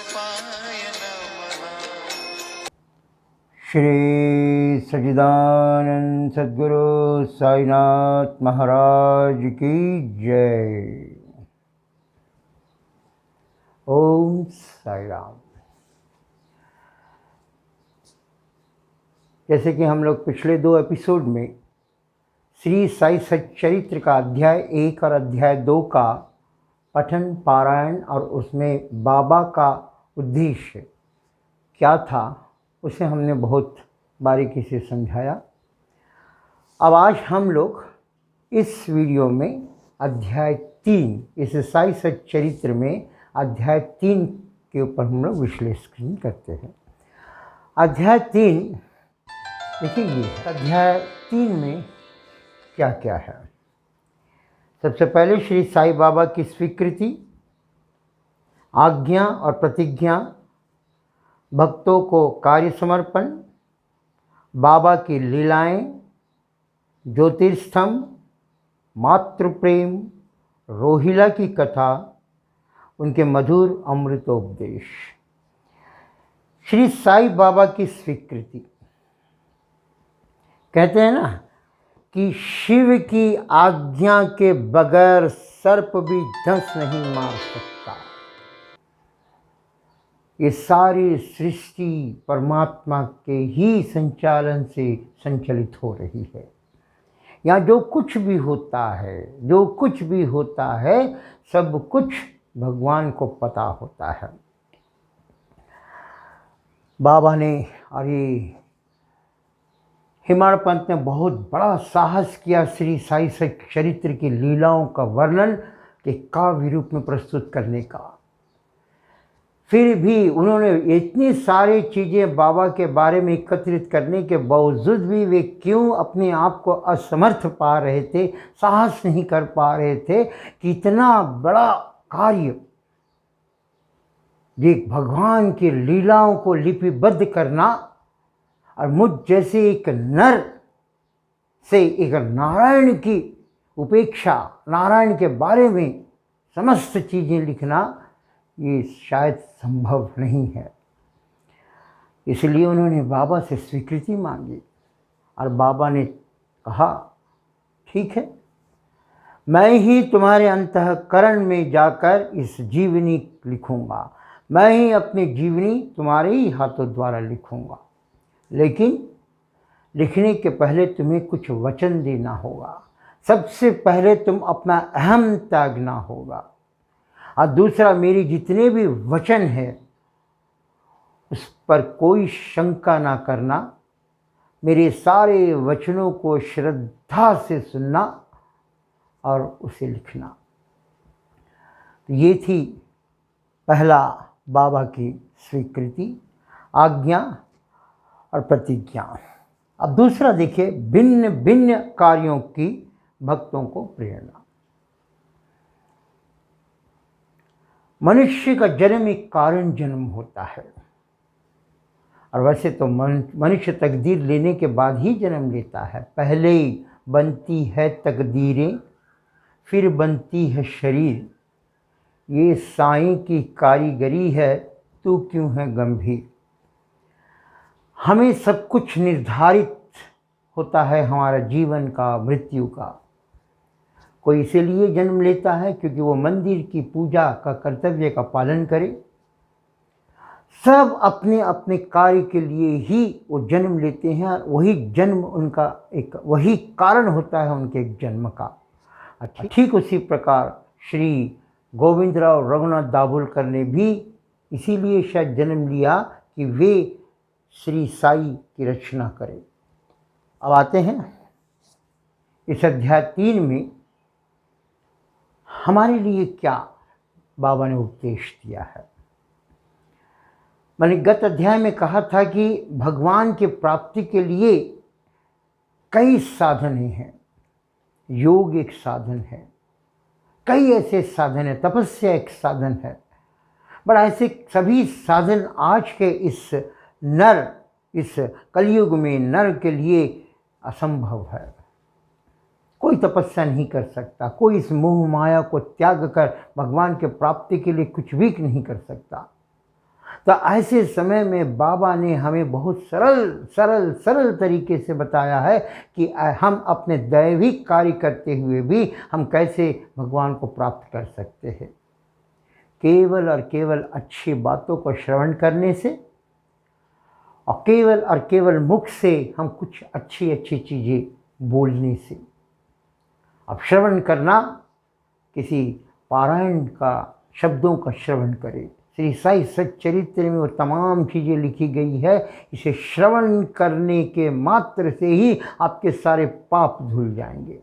स्वरूपाय नमः। श्री सच्चिदानंद सद्गुरु साईनाथ महाराज की जय। ओम साई राम। जैसे कि हम लोग पिछले 2 एपिसोड में श्री साई सच्चरित्र का अध्याय 1 और अध्याय 2 का पठन पारायण और उसमें बाबा का उद्देश्य क्या था उसे हमने बहुत बारीकी से समझाया। अब आज हम लोग इस वीडियो में अध्याय 3, इस साई सच्चरित्र में अध्याय 3 के ऊपर हम लोग विश्लेषण करते हैं। अध्याय 3 देखिए, अध्याय 3 में क्या क्या है। सबसे पहले श्री साई बाबा की स्वीकृति, आज्ञा और प्रतिज्ञा, भक्तों को कार्य समर्पण, बाबा की लीलाएं, ज्योतिर्स्तंभ, मातृप्रेम, रोहिला की कथा, उनके मधुर अमृतोपदेश। श्री साई बाबा की स्वीकृति, कहते हैं ना कि शिव की आज्ञा के बगैर सर्प भी धंस नहीं मार सकता। ये सारी सृष्टि परमात्मा के ही संचालन से संचालित हो रही है। यहाँ जो कुछ भी होता है सब कुछ भगवान को पता होता है। बाबा ने और ये हिमालय पंत ने बहुत बड़ा साहस किया श्री साई सच्चरित्र की लीलाओं का वर्णन के काव्य रूप में प्रस्तुत करने का। फिर भी उन्होंने इतनी सारी चीज़ें बाबा के बारे में एकत्रित करने के बावजूद भी वे क्यों अपने आप को असमर्थ पा रहे थे, साहस नहीं कर पा रहे थे कि इतना बड़ा कार्य, ये भगवान की लीलाओं को लिपिबद्ध करना और मुझ जैसे एक नर से एक नारायण की उपेक्षा, नारायण के बारे में समस्त चीज़ें लिखना, ये शायद संभव नहीं है। इसलिए उन्होंने बाबा से स्वीकृति मांगी और बाबा ने कहा, ठीक है, मैं ही तुम्हारे अंतःकरण में जाकर इस जीवनी लिखूंगा, मैं ही अपनी जीवनी तुम्हारे ही हाथों द्वारा लिखूंगा, लेकिन लिखने के पहले तुम्हें कुछ वचन देना होगा। सबसे पहले तुम अपना अहम त्यागना होगा, और दूसरा, मेरी जितने भी वचन हैं उस पर कोई शंका ना करना, मेरे सारे वचनों को श्रद्धा से सुनना और उसे लिखना। तो ये थी पहला बाबा की स्वीकृति, आज्ञा और प्रतिज्ञा। अब दूसरा देखिए, भिन्न भिन्न कार्यों की भक्तों को प्रेरणा। मनुष्य का जन्म एक कारण जन्म होता है, और वैसे तो मनुष्य तकदीर लेने के बाद ही जन्म लेता है। पहले बनती है तकदीरें, फिर बनती है शरीर, ये साईं की कारीगरी है, तू क्यों है गंभीर। हमें सब कुछ निर्धारित होता है, हमारा जीवन का, मृत्यु का। कोई इसीलिए जन्म लेता है क्योंकि वो मंदिर की पूजा का कर्तव्य का पालन करे। सब अपने अपने कार्य के लिए ही वो जन्म लेते हैं, और वही जन्म उनका एक वही कारण होता है उनके जन्म का। ठीक उसी प्रकार श्री गोविंदराव रघुनाथ दाभोलकर ने भी इसीलिए शायद जन्म लिया कि वे श्री साई की रचना करें। अब आते हैं इस अध्याय 3 में हमारे लिए क्या बाबा ने उपदेश दिया है। मैंने गत अध्याय में कहा था कि भगवान की प्राप्ति के लिए कई साधन हैं। योग एक साधन है, कई ऐसे साधन है, तपस्या एक साधन है, बट ऐसे सभी साधन आज के इस कलयुग में नर के लिए असंभव है। कोई तपस्या नहीं कर सकता, कोई इस मोह माया को त्याग कर भगवान के प्राप्ति के लिए कुछ भी नहीं कर सकता। तो ऐसे समय में बाबा ने हमें बहुत सरल सरल सरल तरीके से बताया है कि हम अपने दैविक कार्य करते हुए भी हम कैसे भगवान को प्राप्त कर सकते हैं। केवल और केवल अच्छी बातों को श्रवण करने से और केवल मुख से हम कुछ अच्छी अच्छी चीज़ें बोलने से। अब श्रवण करना, किसी पारायण का शब्दों का श्रवण करें। श्री साई सच्चरित्र में वो तमाम चीज़ें लिखी गई है। इसे श्रवण करने के मात्र से ही आपके सारे पाप धुल जाएंगे।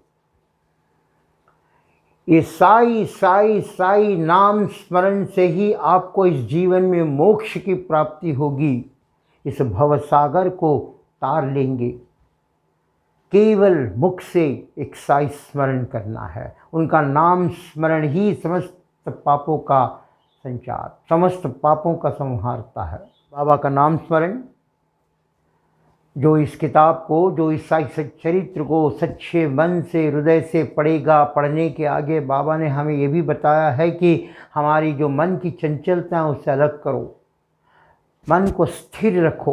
ये साई साई साई नाम स्मरण से ही आपको इस जीवन में मोक्ष की प्राप्ति होगी। इस भवसागर को तार लेंगे। केवल मुख से एक साई स्मरण करना है। उनका नाम स्मरण ही समस्त पापों का संचार, समस्त पापों का संहारता है। बाबा का नाम स्मरण, जो इस किताब को, जो इस साई सच्चरित्र को सच्चे मन से हृदय से पढ़ेगा, पढ़ने के आगे बाबा ने हमें ये भी बताया है कि हमारी जो मन की चंचलता है उससे अलग करो, मन को स्थिर रखो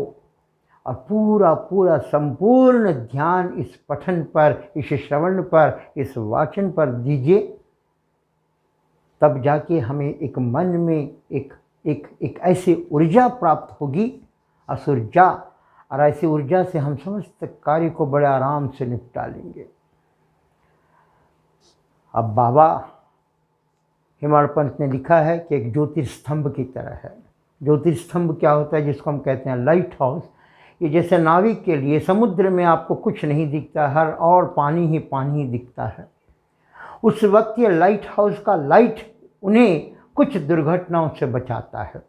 और पूरा पूरा संपूर्ण ध्यान इस पठन पर, इस श्रवण पर, इस वाचन पर दीजिए। तब जाके हमें एक मन में एक ऐसी ऊर्जा प्राप्त होगी, असुर्जा, और ऐसी ऊर्जा से हम समस्त कार्य को बड़े आराम से निपटा लेंगे। अब बाबा हेमाड़ पंत ने लिखा है कि एक ज्योतिर्स्तंभ की तरह है। ज्योतिर्स्तंभ क्या होता है? जिसको हम कहते हैं लाइट हाउस। ये जैसे नाविक के लिए समुद्र में आपको कुछ नहीं दिखता, हर और पानी ही दिखता है। उस वक्त ये लाइट हाउस का लाइट उन्हें कुछ दुर्घटनाओं से बचाता है।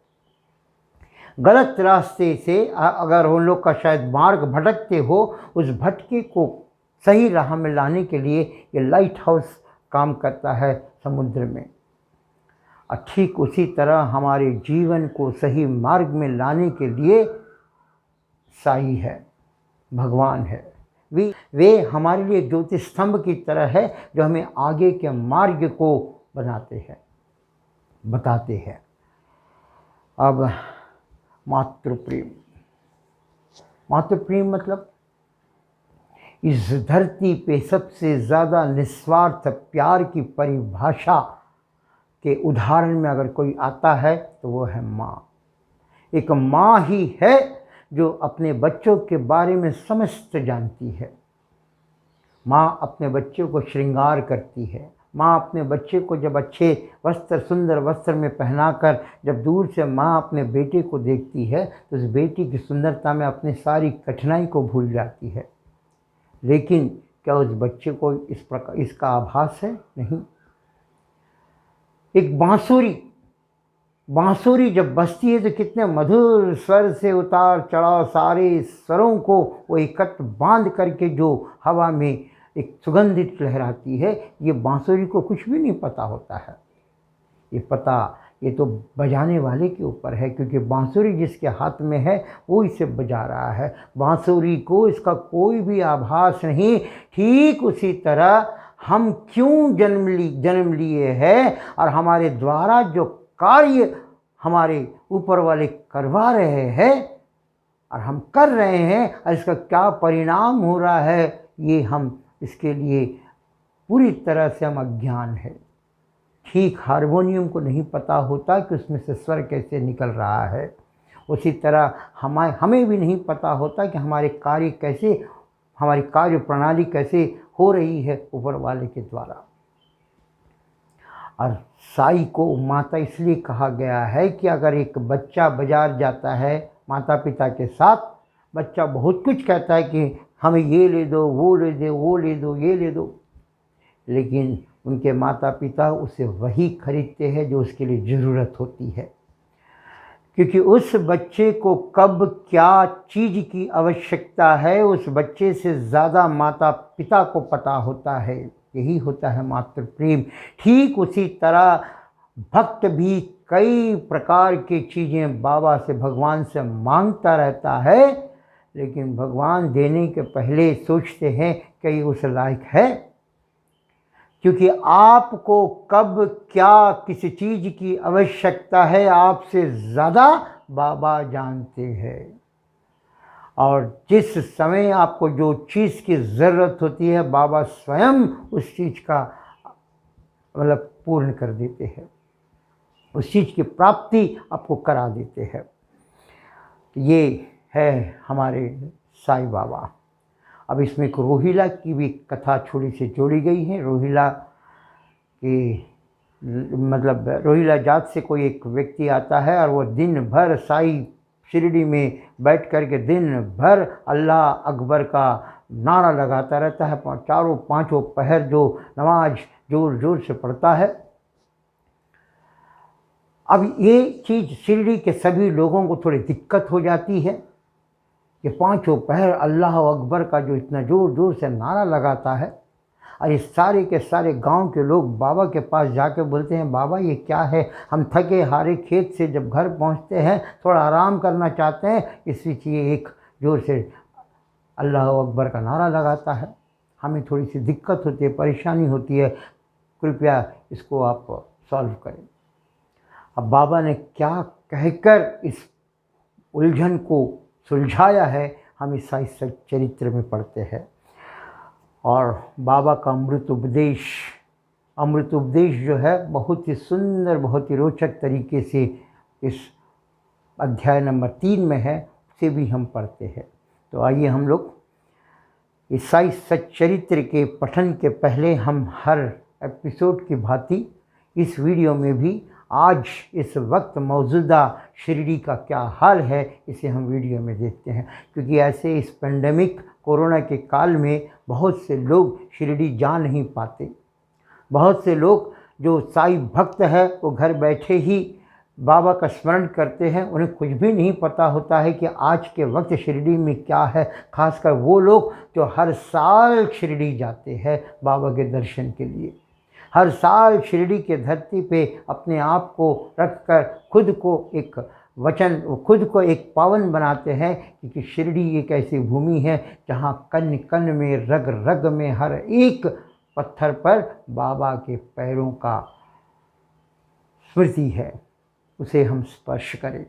गलत रास्ते से अगर उन लोग का शायद मार्ग भटकते हो, उस भटके को सही राह में लाने के लिए ये लाइट हाउस काम करता है समुद्र में। और ठीक उसी तरह हमारे जीवन को सही मार्ग में लाने के लिए साई है, भगवान है। वे हमारे लिए ज्योतिस्तंभ की तरह है, जो हमें आगे के मार्ग को बनाते हैं, बताते हैं। अब मातृप्रेम, मातृप्रेम मतलब इस धरती पे सबसे ज़्यादा निस्वार्थ प्यार की परिभाषा के उदाहरण में अगर कोई आता है तो वो है माँ। एक माँ ही है जो अपने बच्चों के बारे में समस्त जानती है। माँ अपने बच्चों को श्रृंगार करती है। माँ अपने बच्चे को जब अच्छे वस्त्र, सुंदर वस्त्र में पहनाकर जब दूर से माँ अपने बेटे को देखती है तो उस बेटी की सुंदरता में अपनी सारी कठिनाई को भूल जाती है। लेकिन क्या उस बच्चे को इस प्रकार इसका आभास है? नहीं। एक बांसुरी जब बजती है तो कितने मधुर स्वर से उतार चढ़ाव सारे स्वरों को वो एकत्र बांध करके जो हवा में एक सुगंधित लहराती है, ये बांसुरी को कुछ भी नहीं पता होता है। ये तो बजाने वाले के ऊपर है, क्योंकि बांसुरी जिसके हाथ में है वो इसे बजा रहा है। बांसुरी को इसका कोई भी आभास नहीं। ठीक उसी तरह हम क्यों जन्म लिए हैं और हमारे द्वारा जो कार्य हमारे ऊपर वाले करवा रहे हैं और हम कर रहे हैं और इसका क्या परिणाम हो रहा है, ये हम इसके लिए पूरी तरह से हम अज्ञान है। ठीक हारमोनियम को नहीं पता होता कि उसमें से स्वर कैसे निकल रहा है, उसी तरह हमें भी नहीं पता होता कि हमारे कार्य कैसे, हमारी कार्य प्रणाली कैसे हो रही है ऊपर वाले के द्वारा। और साई को माता इसलिए कहा गया है कि अगर एक बच्चा बाजार जाता है माता पिता के साथ, बच्चा बहुत कुछ कहता है कि हमें ये ले दो, वो ले दो, वो ले दो, ये ले दो, लेकिन उनके माता पिता उसे वही खरीदते हैं जो उसके लिए ज़रूरत होती है। क्योंकि उस बच्चे को कब क्या चीज़ की आवश्यकता है, उस बच्चे से ज़्यादा माता पिता को पता होता है। यही होता है मातृप्रेम। ठीक उसी तरह भक्त भी कई प्रकार की चीज़ें बाबा से, भगवान से मांगता रहता है, लेकिन भगवान देने के पहले सोचते हैं कि ये उस लायक है। क्योंकि आपको कब क्या किसी चीज़ की आवश्यकता है, आपसे ज़्यादा बाबा जानते हैं। और जिस समय आपको जो चीज़ की ज़रूरत होती है बाबा स्वयं उस चीज़ का मतलब पूर्ण कर देते हैं, उस चीज़ की प्राप्ति आपको करा देते हैं। ये है हमारे साईं बाबा। अब इसमें एक रोहिला की भी कथा छोटी सी जोड़ी गई है। रोहिला की मतलब रोहिला जात से कोई एक व्यक्ति आता है और वो दिन भर साईं शिरडी में बैठ कर के दिन भर अल्लाह अकबर का नारा लगाता रहता है। चारों पांचों पहर जो नमाज जोर जोर से पढ़ता है। अब ये चीज़ शिरडी के सभी लोगों को थोड़ी दिक्कत हो जाती है कि पांचों पहर अल्लाह अकबर का जो इतना जोर जोर से नारा लगाता है और इस सारे के सारे गांव के लोग बाबा के पास जाके बोलते हैं बाबा ये क्या है, हम थके हारे खेत से जब घर पहुंचते हैं थोड़ा आराम करना चाहते हैं, इस बीच ये एक जोर से अल्लाह अकबर का नारा लगाता है, हमें थोड़ी सी दिक्कत होती है, परेशानी होती है, कृपया इसको आप सॉल्व करें। अब बाबा ने क्या कहकर इस उलझन को सुलझाया है हम इस साहित्य चरित्र में पढ़ते हैं। और बाबा का अमृत उपदेश जो है बहुत ही सुंदर बहुत ही रोचक तरीके से इस अध्याय नंबर 3 में है, उसे भी हम पढ़ते हैं। तो आइए हम लोग इस साहित्य चरित्र के पठन के पहले हम हर एपिसोड की भांति इस वीडियो में भी आज इस वक्त मौजूदा शिरडी का क्या हाल है इसे हम वीडियो में देखते हैं। क्योंकि ऐसे इस पेंडेमिक कोरोना के काल में बहुत से लोग शिरडी जा नहीं पाते। बहुत से लोग जो साईं भक्त है वो घर बैठे ही बाबा का स्मरण करते हैं, उन्हें कुछ भी नहीं पता होता है कि आज के वक्त शिरडी में क्या है। खासकर वो लोग जो हर साल शिरडी जाते हैं बाबा के दर्शन के लिए, हर साल शिरडी के धरती पे अपने आप को रखकर खुद को एक पावन बनाते हैं। क्योंकि शिरडी एक ऐसी भूमि है जहाँ कण कण में रग रग में हर एक पत्थर पर बाबा के पैरों का स्मृति है, उसे हम स्पर्श करें।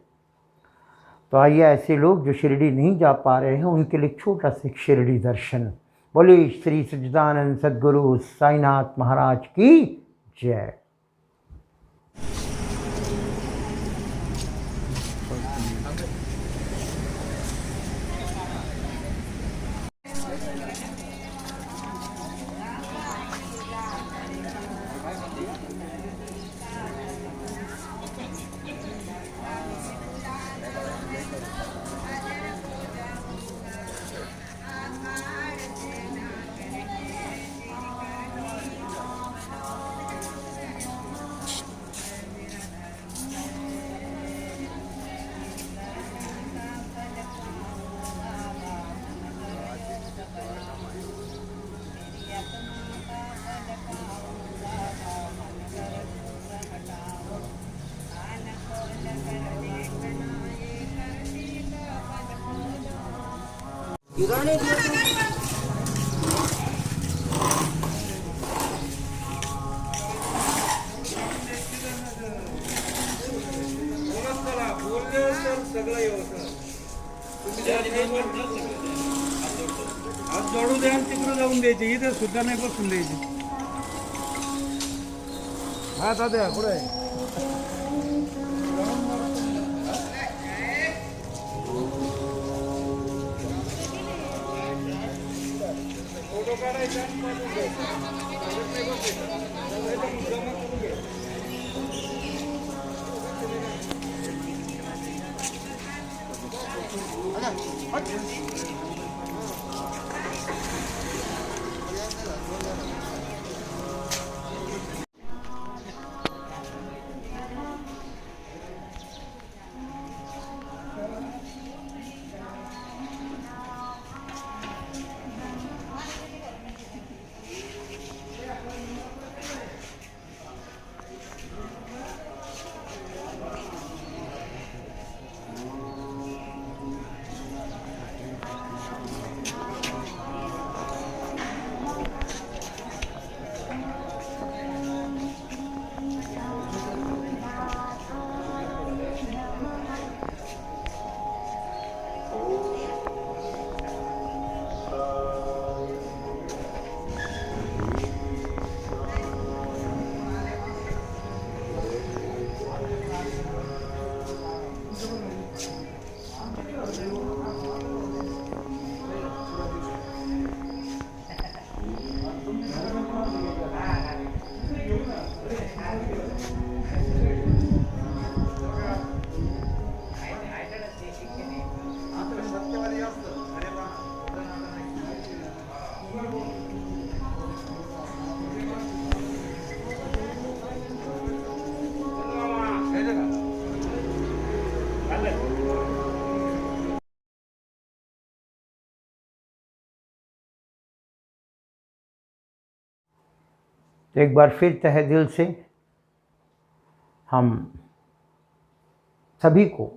तो आइए ऐसे लोग जो शिरडी नहीं जा पा रहे हैं उनके लिए छोटा सा शिरडी दर्शन। बोले श्री सच्चिदानंद सद्गुरु साईनाथ महाराज की जय। हात जोडू द्या आणि तिकडे जाऊन द्यायचे, इथे सुद्धा नाही बसून द्यायचे. हा दादा कुठे आहे? फोटो काढायचा आणि पाठवून द्यायचा. तो एक बार फिर तहे दिल से हम सभी को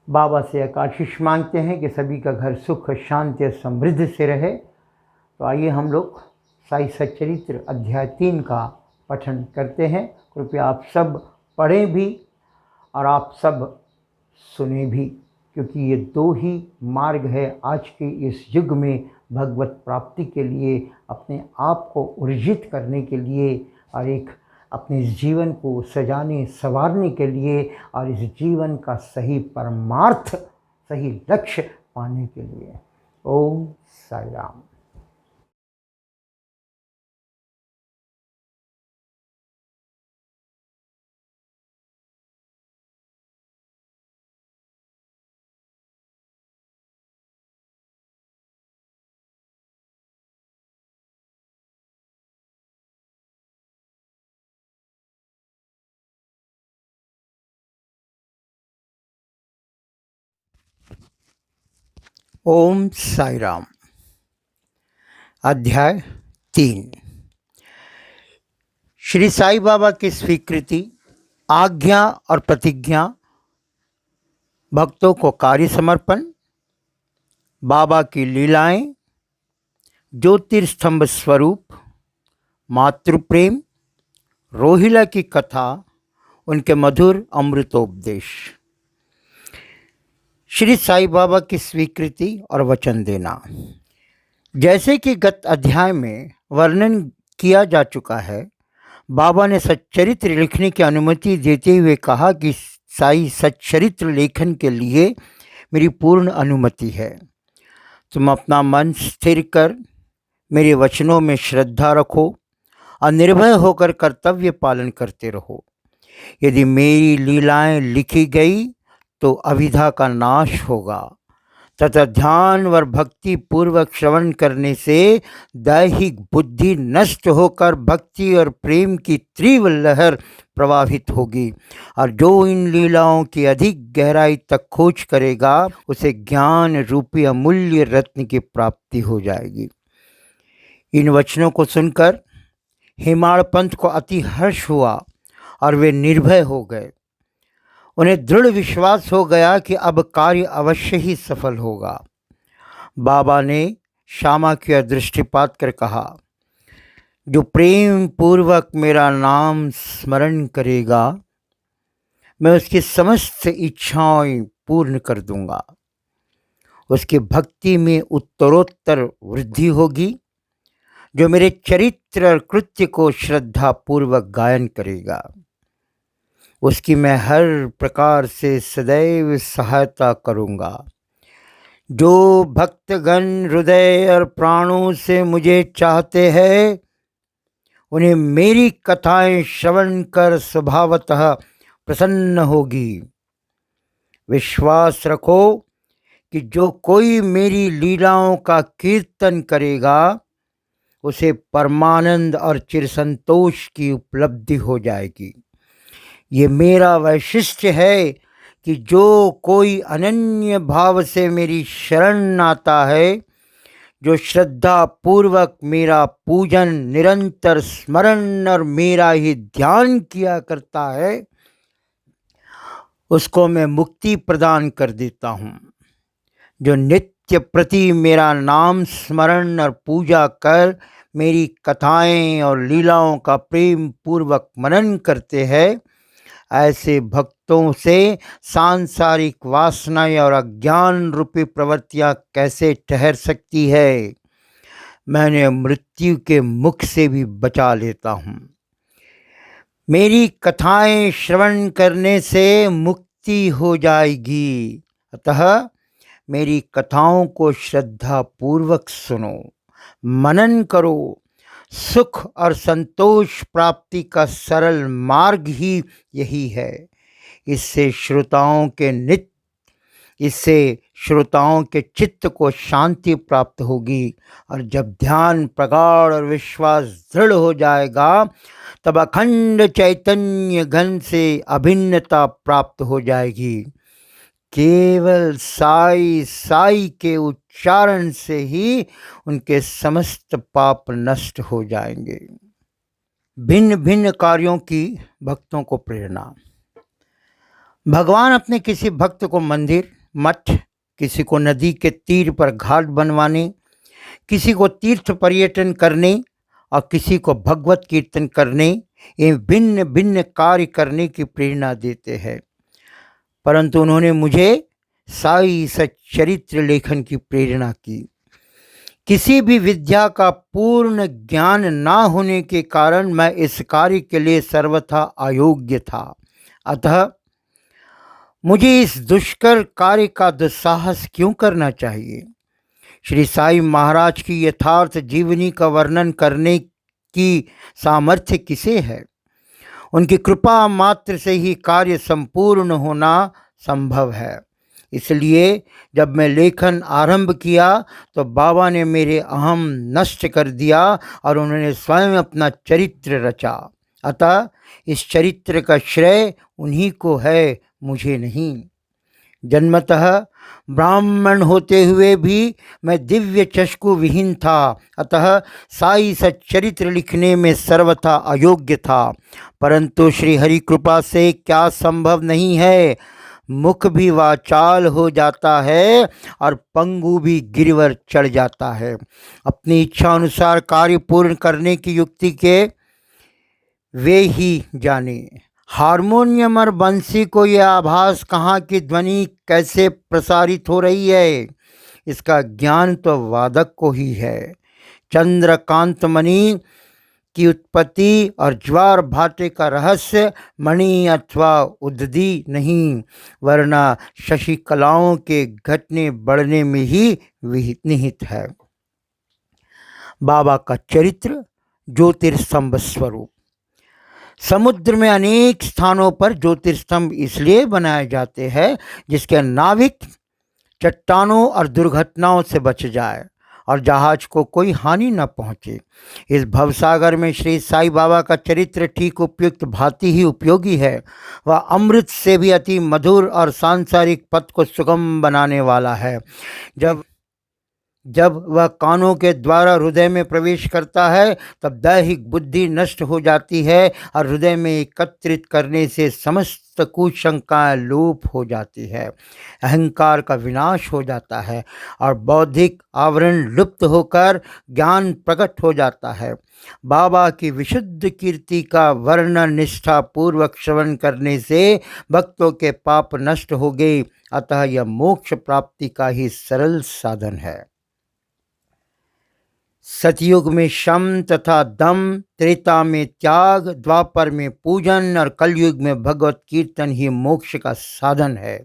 बाबा से एक आशीष मांगते हैं कि सभी का घर सुख शांति और समृद्धि से रहे। तो आइए हम लोग साई सच्चरित्र अध्याय 3 का पठन करते हैं। कृपया आप सब पढ़ें भी और आप सब सुने भी, क्योंकि ये 2 ही मार्ग है आज के इस युग में भगवत प्राप्ति के लिए, अपने आप को ऊर्जित करने के लिए और एक अपने जीवन को सजाने संवारने के लिए और इस जीवन का सही परमार्थ, सही लक्ष्य पाने के लिए। ओम साई राम। ओम साई राम। अध्याय 3। श्री साई बाबा की स्वीकृति, आज्ञा और प्रतिज्ञा, भक्तों को कार्य समर्पण, बाबा की लीलाएं, ज्योतिर्स्तंभ स्वरूप, मातृप्रेम, रोहिला की कथा, उनके मधुर अमृतोपदेश। श्री साई बाबा की स्वीकृति और वचन देना। जैसे कि गत अध्याय में वर्णन किया जा चुका है, बाबा ने सच्चरित्र लिखने की अनुमति देते हुए कहा कि साई सच्चरित्र लेखन के लिए मेरी पूर्ण अनुमति है। तुम अपना मन स्थिर कर मेरे वचनों में श्रद्धा रखो और निर्भय होकर कर्तव्य पालन करते रहो। यदि मेरी लीलाएं लिखी गई तो अविद्या का नाश होगा तथा ध्यान व भक्ति पूर्वक श्रवण करने से दैहिक बुद्धि नष्ट होकर भक्ति और प्रेम की तीव्र लहर प्रवाहित होगी, और जो इन लीलाओं की अधिक गहराई तक खोज करेगा उसे ज्ञान रूपी अमूल्य रत्न की प्राप्ति हो जाएगी। इन वचनों को सुनकर हेमाड़ पंथ को अति हर्ष हुआ और वे निर्भय हो गए। उन्हें दृढ़ विश्वास हो गया कि अब कार्य अवश्य ही सफल होगा। बाबा ने श्यामा की ओर दृष्टिपात कर कहा, जो प्रेम पूर्वक मेरा नाम स्मरण करेगा मैं उसकी समस्त इच्छाएं पूर्ण कर दूंगा। उसकी भक्ति में उत्तरोत्तर वृद्धि होगी। जो मेरे चरित्र और कृत्य को श्रद्धा पूर्वक गायन करेगा उसकी मैं हर प्रकार से सदैव सहायता करूँगा। जो भक्तगण हृदय और प्राणों से मुझे चाहते हैं उन्हें मेरी कथाएं श्रवण कर स्वभावतः प्रसन्न होगी। विश्वास रखो कि जो कोई मेरी लीलाओं का कीर्तन करेगा उसे परमानंद और चिरसंतोष की उपलब्धि हो जाएगी। ये मेरा वैशिष्ट्य है कि जो कोई अनन्य भाव से मेरी शरण आता है, जो श्रद्धा पूर्वक मेरा पूजन, निरंतर स्मरण और मेरा ही ध्यान किया करता है, उसको मैं मुक्ति प्रदान कर देता हूँ। जो नित्य प्रति मेरा नाम स्मरण और पूजा कर मेरी कथाएं और लीलाओं का प्रेम पूर्वक मनन करते हैं, ऐसे भक्तों से सांसारिक वासनाएं और अज्ञान रूपी प्रवृत्तियां कैसे ठहर सकती है। मैंने मृत्यु के मुख से भी बचा लेता हूँ। मेरी कथाएं श्रवण करने से मुक्ति हो जाएगी। अतः मेरी कथाओं को श्रद्धा पूर्वक सुनो, मनन करो। सुख और संतोष प्राप्ति का सरल मार्ग ही यही है। इससे श्रोताओं के चित्त को शांति प्राप्त होगी, और जब ध्यान प्रगाढ़ और विश्वास दृढ़ हो जाएगा तब अखंड चैतन्य घन से अभिन्नता प्राप्त हो जाएगी। केवल साई साई के उच्चारण से ही उनके समस्त पाप नष्ट हो जाएंगे। भिन्न भिन्न कार्यों की भक्तों को प्रेरणा। भगवान अपने किसी भक्त को मंदिर, मठ, किसी को नदी के तीर पर घाट बनवाने, किसी को तीर्थ पर्यटन करने और किसी को भगवत कीर्तन करने, ये भिन्न भिन्न कार्य करने की प्रेरणा देते हैं। परंतु उन्होंने मुझे साई सच्चरित्र लेखन की प्रेरणा की। किसी भी विद्या का पूर्ण ज्ञान ना होने के कारण मैं इस कार्य के लिए सर्वथा अयोग्य था। अतः मुझे इस दुष्कर कार्य का दुस्साहस क्यों करना चाहिए। श्री साई महाराज की यथार्थ जीवनी का वर्णन करने की सामर्थ्य किसे है। उनकी कृपा मात्र से ही कार्य संपूर्ण होना संभव है। इसलिए जब मैं लेखन आरंभ किया तो बाबा ने मेरे अहम नष्ट कर दिया और उन्होंने स्वयं अपना चरित्र रचा। अतः इस चरित्र का श्रेय उन्हीं को है, मुझे नहीं। जन्मतः ब्राह्मण होते हुए भी मैं दिव्य चक्षु विहीन था, अतः साई सच्चरित्र लिखने में सर्वथा अयोग्य था। परंतु श्री हरि कृपा से क्या संभव नहीं है, मुख भी वाचाल हो जाता है और पंगु भी गिरवर चढ़ जाता है। अपनी इच्छा अनुसार कार्य पूर्ण करने की युक्ति के वे ही जाने। हारमोनियम और बंसी को यह आभास कहाँ की ध्वनि कैसे प्रसारित हो रही है, इसका ज्ञान तो वादक को ही है। चंद्रकांत मणि की उत्पत्ति और ज्वार भाटे का रहस्य मणि अथवा उदधि नहीं, वरना शशिकलाओं के घटने बढ़ने में ही निहित है। बाबा का चरित्र ज्योतिर्स्तंभ स्वरूप। समुद्र में अनेक स्थानों पर ज्योतिर्स्तंभ इसलिए बनाए जाते हैं जिसके नाविक चट्टानों और दुर्घटनाओं से बच जाए और जहाज को कोई हानि न पहुँचे। इस भवसागर में श्री साई बाबा का चरित्र ठीक उपयुक्त भांति ही उपयोगी है। वह अमृत से भी अति मधुर और सांसारिक पथ को सुगम बनाने वाला है। जब वह कानों के द्वारा हृदय में प्रवेश करता है तब दैहिक बुद्धि नष्ट हो जाती है और हृदय में एकत्रित करने से समस्त कुशंकाएं लोप हो जाती है। अहंकार का विनाश हो जाता है और बौद्धिक आवरण लुप्त होकर ज्ञान प्रकट हो जाता है। बाबा की विशुद्ध कीर्ति का वर्णन निष्ठा पूर्वक श्रवण करने से भक्तों के पाप नष्ट हो गए। अतः यह मोक्ष प्राप्ति का ही सरल साधन है। सतयुग में शम तथा दम, त्रेता में त्याग, द्वापर में पूजन और कलयुग में भगवत कीर्तन ही मोक्ष का साधन है।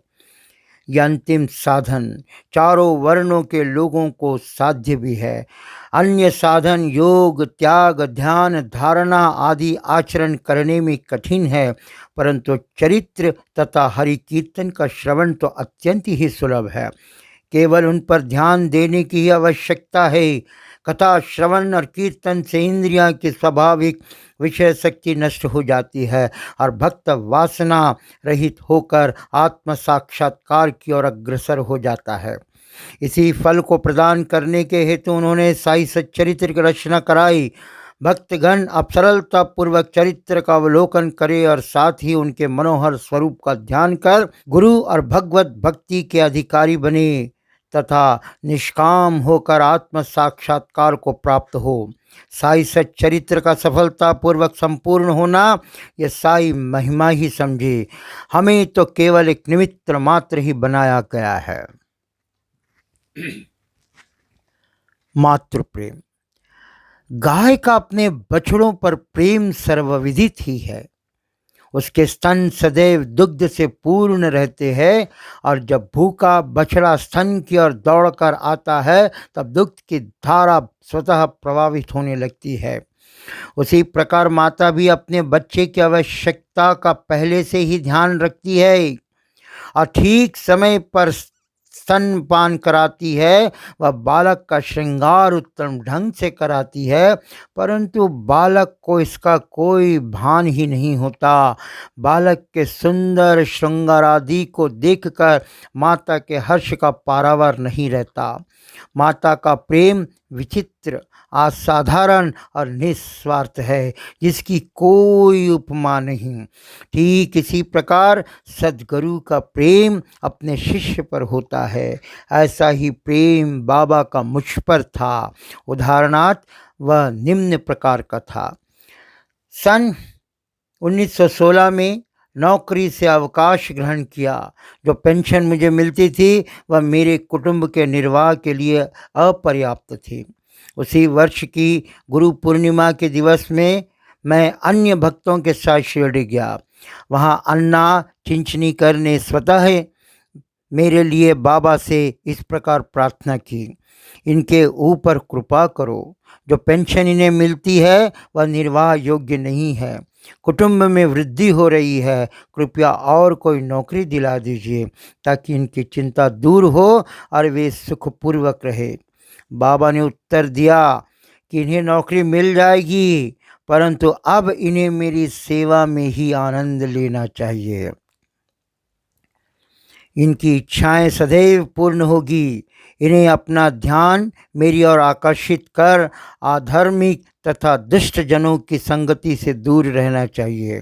यह अंतिम साधन चारों वर्णों के लोगों को साध्य भी है। अन्य साधन योग, त्याग, ध्यान, धारणा आदि आचरण करने में कठिन है, परंतु चरित्र तथा हरि कीर्तन का श्रवण तो अत्यंत ही सुलभ है। केवल उन पर ध्यान देने की ही आवश्यकता है। कथा श्रवण और कीर्तन से इंद्रियां की स्वाभाविक विषय शक्ति नष्ट हो जाती है और भक्त वासना रहित होकर आत्म साक्षात्कार की ओर अग्रसर हो जाता है। इसी फल को प्रदान करने के हेतु उन्होंने साई सच्चरित्र की रचना कराई। भक्तगण अब सरलता पूर्वक चरित्र का अवलोकन करे और साथ ही उनके मनोहर स्वरूप का ध्यान कर गुरु और भगवत भक्ति के अधिकारी बने तथा निष्काम होकर आत्म साक्षात्कार को प्राप्त हो। साई सच्चरित्र का सफलतापूर्वक संपूर्ण होना यह साई महिमा ही समझे। हमें तो केवल एक निमित्त मात्र ही बनाया गया है। मातृ प्रेम। गाय का अपने बछड़ों पर प्रेम सर्वविदित ही है। उसके स्तन सदैव दुग्ध से पूर्ण रहते हैं और जब भूखा बछड़ा स्तन की ओर दौड़कर आता है तब दुग्ध की धारा स्वतः प्रभावित होने लगती है। उसी प्रकार माता भी अपने बच्चे की आवश्यकता का पहले से ही ध्यान रखती है और ठीक समय पर स्तनपान कराती है। वह बालक का श्रृंगार उत्तम ढंग से कराती है, परंतु बालक को इसका कोई भान ही नहीं होता। बालक के सुंदर श्रृंगार आदि को देखकर माता के हर्ष का पारावार नहीं रहता। माता का प्रेम विचित्र असाधारण और निस्वार्थ है, जिसकी कोई उपमा नहीं। ठीक इसी प्रकार सद्गुरु का प्रेम अपने शिष्य पर होता है। ऐसा ही प्रेम बाबा का मुझ पर था। उदाहरणार्थ वह निम्न प्रकार का था। सन 1916 में नौकरी से अवकाश ग्रहण किया। जो पेंशन मुझे मिलती थी वह मेरे कुटुंब के निर्वाह के लिए अपर्याप्त थी। उसी वर्ष की गुरु पूर्णिमा के दिवस में मैं अन्य भक्तों के साथ शिरडी गया। वहाँ अन्ना चिंचनीकर ने स्वतः मेरे लिए बाबा से इस प्रकार प्रार्थना की, इनके ऊपर कृपा करो। जो पेंशन इन्हें मिलती है वह निर्वाह योग्य नहीं है। कुटुंब में वृद्धि हो रही है, कृपया और कोई नौकरी दिला दीजिए ताकि इनकी चिंता दूर हो और वे सुखपूर्वक रहे। बाबा ने उत्तर दिया कि इन्हें नौकरी मिल जाएगी, परंतु अब इन्हें मेरी सेवा में ही आनंद लेना चाहिए। इनकी इच्छाएं सदैव पूर्ण होगी। इन्हें अपना ध्यान मेरी ओर आकर्षित कर अधार्मिक तथा दुष्ट जनों की संगति से दूर रहना चाहिए।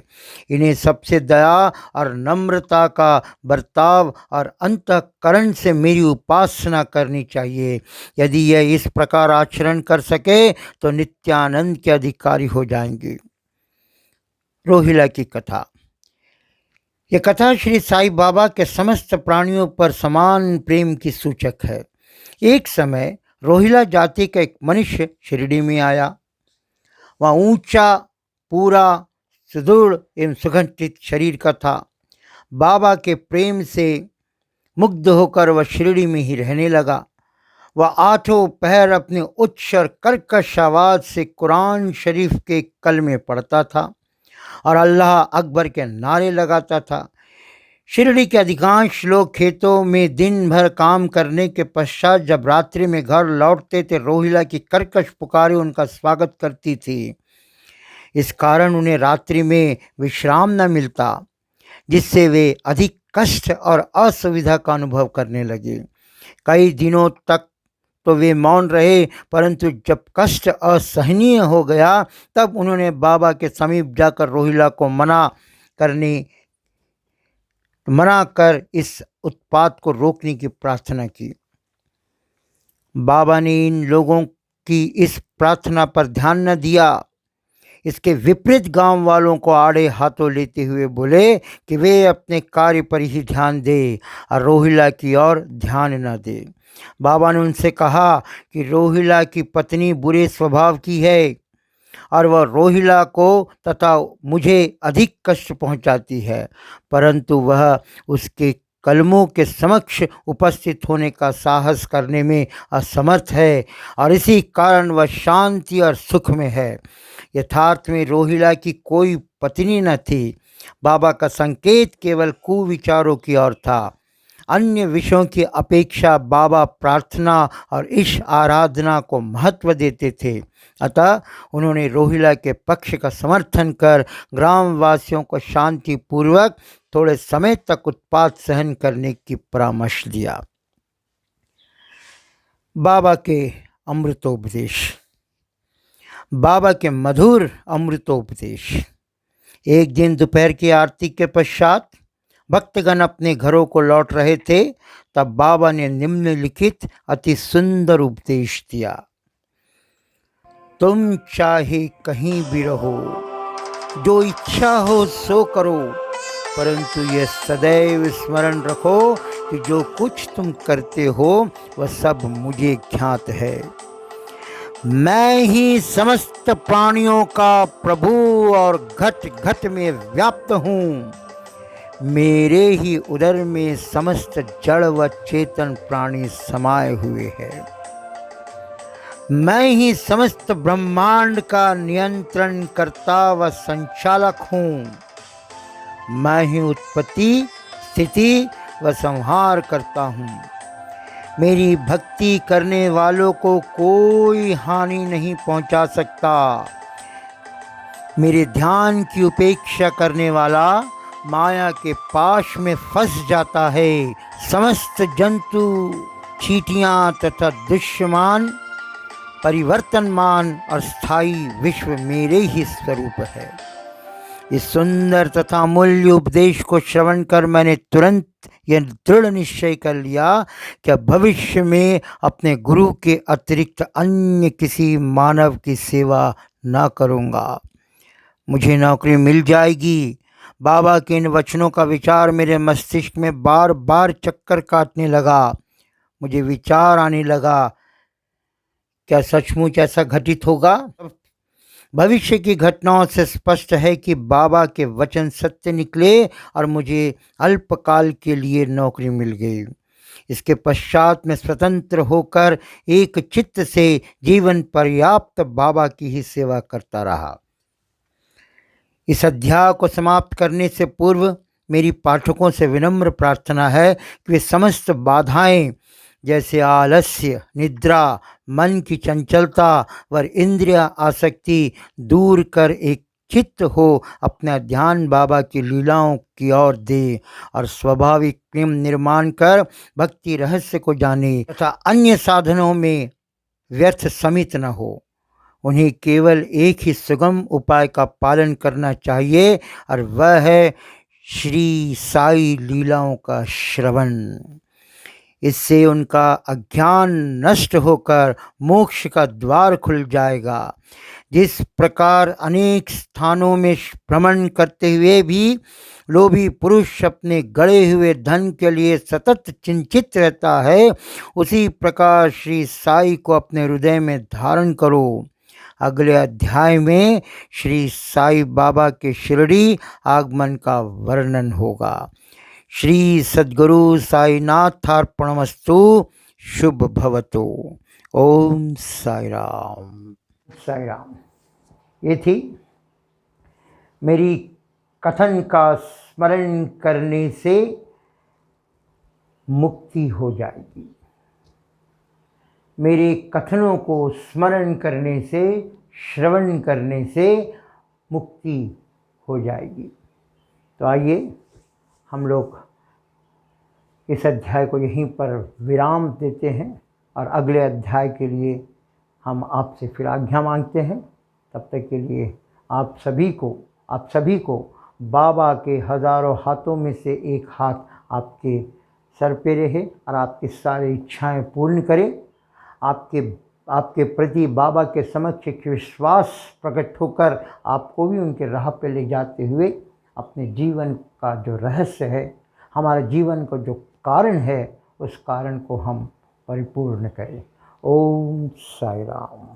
इन्हें सबसे दया और नम्रता का बर्ताव और अंतःकरण से मेरी उपासना करनी चाहिए। यदि यह इस प्रकार आचरण कर सके तो नित्यानंद के अधिकारी हो जाएंगे। रोहिला की कथा। यह कथा श्री साईं बाबा के समस्त प्राणियों पर समान प्रेम की सूचक है। एक समय रोहिला जाति का एक मनुष्य शिरडी में आया। वह ऊंचा, पूरा, सुदृढ़ एवं सुगठित शरीर का था। बाबा के प्रेम से मुग्ध होकर वह शिरडी में ही रहने लगा। वह आठों पहर अपने उच्च और कर्कश आवाज से कुरान शरीफ के कलमे पढ़ता था और अल्लाह अकबर के नारे लगाता था। शिरडी के अधिकांश लोग खेतों में दिन भर काम करने के पश्चात जब रात्रि में घर लौटते थे, रोहिला की कर्कश पुकारें उनका स्वागत करती थी। इस कारण उन्हें रात्रि में विश्राम न मिलता, जिससे वे अधिक कष्ट और असुविधा का अनुभव करने लगे। कई दिनों तक तो वे मौन रहे, परंतु जब कष्ट असहनीय हो गया तब उन्होंने बाबा के समीप जाकर रोहिला को मना कर इस उत्पात को रोकने की प्रार्थना की। बाबा ने इन लोगों की इस प्रार्थना पर ध्यान न दिया। इसके विपरीत गांव वालों को आड़े हाथों लेते हुए बोले कि वे अपने कार्य पर ही ध्यान दें और रोहिला की ओर ध्यान न दें। बाबा ने उनसे कहा कि रोहिला की पत्नी बुरे स्वभाव की है और वह रोहिला को तथा मुझे अधिक कष्ट पहुंचाती है, परंतु वह उसके कलमों के समक्ष उपस्थित होने का साहस करने में असमर्थ है और इसी कारण वह शांति और सुख में है। यथार्थ में रोहिला की कोई पत्नी न थी। बाबा का संकेत केवल कुविचारों की ओर था। अन्य विषयों की अपेक्षा बाबा प्रार्थना और इश आराधना को महत्व देते थे। अतः उन्होंने रोहिला के पक्ष का समर्थन कर ग्रामवासियों को शांतिपूर्वक थोड़े समय तक उत्पात सहन करने की परामर्श दिया। बाबा के अमृतोपदेश। बाबा के मधुर अमृतोपदेश। एक दिन दोपहर की आरती के पश्चात भक्तगण अपने घरों को लौट रहे थे, तब बाबा ने निम्नलिखित अति सुंदर उपदेश दिया। तुम चाहे कहीं भी रहो, जो इच्छा हो सो करो, परंतु यह सदैव स्मरण रखो कि जो कुछ तुम करते हो वह सब मुझे ज्ञात है। मैं ही समस्त प्राणियों का प्रभु और घट घट में व्याप्त हूँ। मेरे ही उदर में समस्त जड़ व चेतन प्राणी समाये हुए हैं। मैं ही समस्त ब्रह्मांड का नियंत्रण करता व संचालक हूँ। मैं ही उत्पत्ति, स्थिति व संहार करता हूँ। मेरी भक्ति करने वालों को कोई हानि नहीं पहुँचा सकता। मेरे ध्यान की उपेक्षा करने वाला माया के पाश में फंस जाता है। समस्त जंतु, चींटियाँ तथा दुश्मन परिवर्तनमान और स्थायी विश्व मेरे ही स्वरूप है। इस सुंदर तथा अमूल्य उपदेश को श्रवण कर मैंने तुरंत यह दृढ़ निश्चय कर लिया कि भविष्य में अपने गुरु के अतिरिक्त अन्य किसी मानव की सेवा न करूँगा। मुझे नौकरी मिल जाएगी। बाबा के इन वचनों का विचार मेरे मस्तिष्क में बार बार चक्कर काटने लगा। मुझे विचार आने लगा, क्या सचमुच ऐसा घटित होगा? भविष्य की घटनाओं से स्पष्ट है कि बाबा के वचन सत्य निकले और मुझे अल्पकाल के लिए नौकरी मिल गई। इसके पश्चात मैं स्वतंत्र होकर एक चित्त से जीवन पर्याप्त बाबा की ही सेवा करता रहा। इस अध्याय को समाप्त करने से पूर्व मेरी पाठकों से विनम्र प्रार्थना है कि वे समस्त बाधाएं जैसे आलस्य, निद्रा, मन की चंचलता व इंद्रिय आसक्ति दूर कर एक चित्त हो अपना ध्यान बाबा की लीलाओं की ओर दे और स्वाभाविक प्रेम निर्माण कर भक्ति रहस्य को जाने तथा अन्य साधनों में व्यर्थ समित न हो। उन्हें केवल एक ही सुगम उपाय का पालन करना चाहिए और वह है श्री साई लीलाओं का श्रवण। इससे उनका अज्ञान नष्ट होकर मोक्ष का द्वार खुल जाएगा। जिस प्रकार अनेक स्थानों में भ्रमण करते हुए भी लोभी पुरुष अपने गड़े हुए धन के लिए सतत चिंतित रहता है, उसी प्रकार श्री साई को अपने हृदय में धारण करो। अगले अध्याय में श्री साई बाबा के शिरडी आगमन का वर्णन होगा। श्री सद्गुरु साईनाथार्पणमस्तु। शुभ भवतु। ओम साई राम। साई राम। ये थी मेरी कथन का स्मरण करने से मुक्ति हो जाएगी। मेरे कथनों को स्मरण करने से, श्रवण करने से मुक्ति हो जाएगी। तो आइए हम लोग इस अध्याय को यहीं पर विराम देते हैं और अगले अध्याय के लिए हम आपसे फिर आज्ञा मांगते हैं। तब तक के लिए आप सभी को बाबा के हज़ारों हाथों में से एक हाथ आपके सर पे रहे और आपकी सारी इच्छाएं पूर्ण करे। आपके प्रति बाबा के समक्ष एक विश्वास प्रकट होकर आपको भी उनके राह पे ले जाते हुए अपने जीवन का जो रहस्य है, हमारे जीवन का जो कारण है, उस कारण को हम परिपूर्ण करें। ओम साई राम।